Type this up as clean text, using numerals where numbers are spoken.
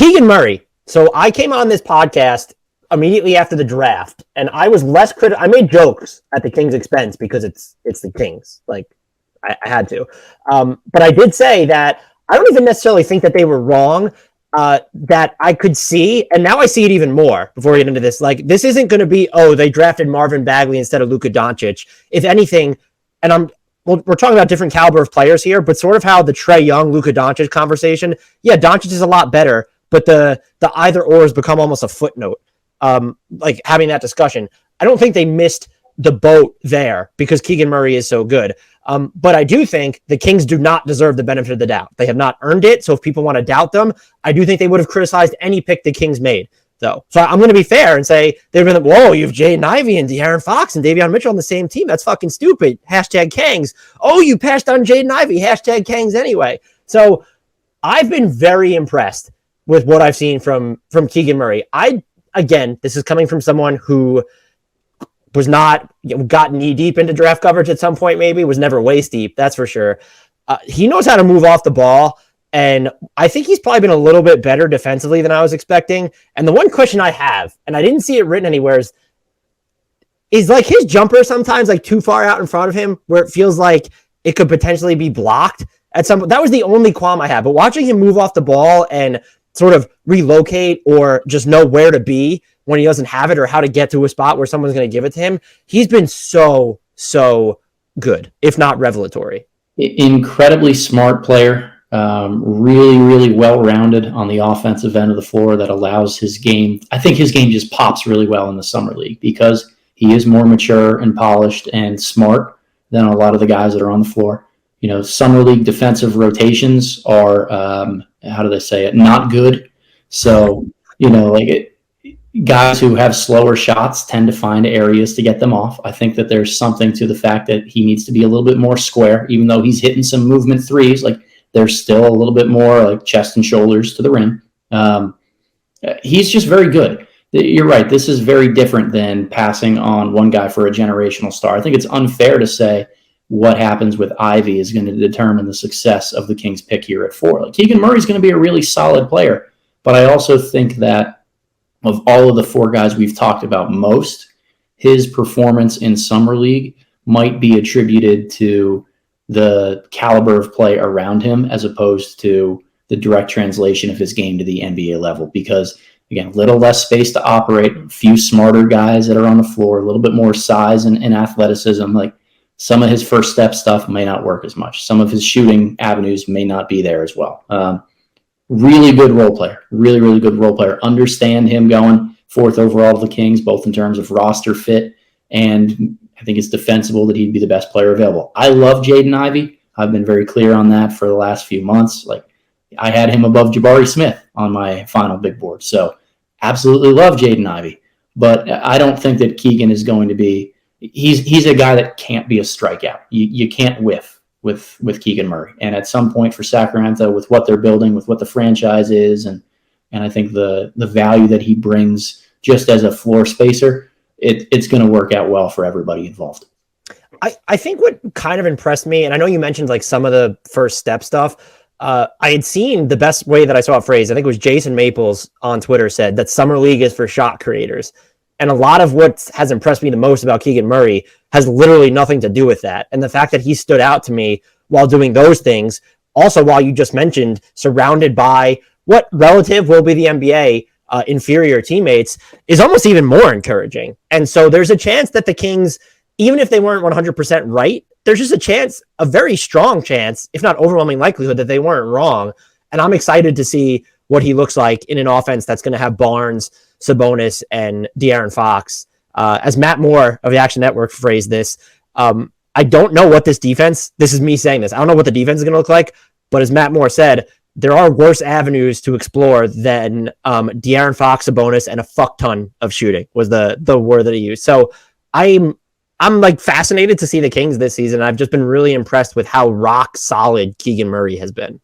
Keegan Murray. So I came on this podcast immediately after the draft, and I was less critical. I made jokes at the Kings' expense because it's the Kings. Like I had to, but I did say that I don't even necessarily think that they were wrong. That I could see, and now I see it even more before we get into this. Like, this isn't going to be, oh, they drafted Marvin Bagley instead of Luka Doncic. If anything, and we're talking about different caliber of players here, but sort of how the Trae Young, Luka Doncic conversation, yeah, Doncic is a lot better, but the either or has become almost a footnote. Like having that discussion, I don't think they missed the boat there because Keegan Murray is so good. But I do think the Kings do not deserve the benefit of the doubt. They have not earned it. So if people want to doubt them, I do think they would have criticized any pick the Kings made, though. So I'm going to be fair and say they've been like, whoa, you have Jaden Ivey and De'Aaron Fox and Davion Mitchell on the same team. That's fucking stupid. Hashtag Kangs. Oh, you passed on Jaden Ivey. Hashtag Kangs anyway. So I've been very impressed with what I've seen from Keegan Murray. Again, this is coming from someone who was not, got knee deep into draft coverage at some point, maybe, was never waist deep, that's for sure. He knows how to move off the ball, and I think he's probably been a little bit better defensively than I was expecting. And the one question I have, and I didn't see it written anywhere, is like his jumper sometimes like too far out in front of him where it feels like it could potentially be blocked at some point. That was the only qualm I had. But watching him move off the ball and sort of relocate or just know where to be when he doesn't have it or how to get to a spot where someone's going to give it to him, he's been so good, if not revelatory. Incredibly smart player, really, really well-rounded on the offensive end of the floor that allows his game. I think his game just pops really well in the summer league because he is more mature and polished and smart than a lot of the guys that are on the floor. You know, summer league defensive rotations are, how do they say it, not good. So, you know, guys who have slower shots tend to find areas to get them off. I think that there's something to the fact that he needs to be a little bit more square, even though he's hitting some movement threes. Like, there's still a little bit more like chest and shoulders to the rim. He's just very good. You're right. This is very different than passing on one guy for a generational star. I think it's unfair to say what happens with Ivy is going to determine the success of the Kings pick here at 4. Like, Keegan Murray's going to be a really solid player, but I also think that of all of the 4 guys we've talked about most, his performance in Summer League might be attributed to the caliber of play around him as opposed to the direct translation of his game to the NBA level. Because, again, a little less space to operate, a few smarter guys that are on the floor, a little bit more size and athleticism. Like, some of his first step stuff may not work as much. Some of his shooting avenues may not be there as well. Really good role player. Really, really good role player. Understand him going 4th overall to the Kings, both in terms of roster fit, and I think it's defensible that he'd be the best player available. I love Jaden Ivey. I've been very clear on that for the last few months. Like, I had him above Jabari Smith on my final big board. So absolutely love Jaden Ivey. But I don't think that Keegan is going to be – he's a guy that can't be a strikeout. You can't whiff with Keegan Murray. And at some point for Sacramento, with what they're building, with what the franchise is, and I think the value that he brings just as a floor spacer, it's going to work out well for everybody involved. I think what kind of impressed me, and I know you mentioned like some of the first step stuff, I had seen the best way that I saw it phrased. I think it was Jason Maples on Twitter said that Summer League is for shot creators. And a lot of what has impressed me the most about Keegan Murray has literally nothing to do with that. And the fact that he stood out to me while doing those things, also while you just mentioned surrounded by what relative will be the NBA inferior teammates, is almost even more encouraging. And so there's a chance that the Kings, even if they weren't 100% right, there's just a chance, a very strong chance, if not overwhelming likelihood, that they weren't wrong. And I'm excited to see what he looks like in an offense that's going to have Barnes, Sabonis, and De'Aaron Fox. As Matt Moore of the Action Network phrased this, I don't know what this is me saying this, I don't know what the defense is going to look like, but as Matt Moore said, there are worse avenues to explore than De'Aaron Fox, Sabonis, and a fuck ton of shooting was the word that he used. So I'm like fascinated to see the Kings this season. I've just been really impressed with how rock solid Keegan Murray has been.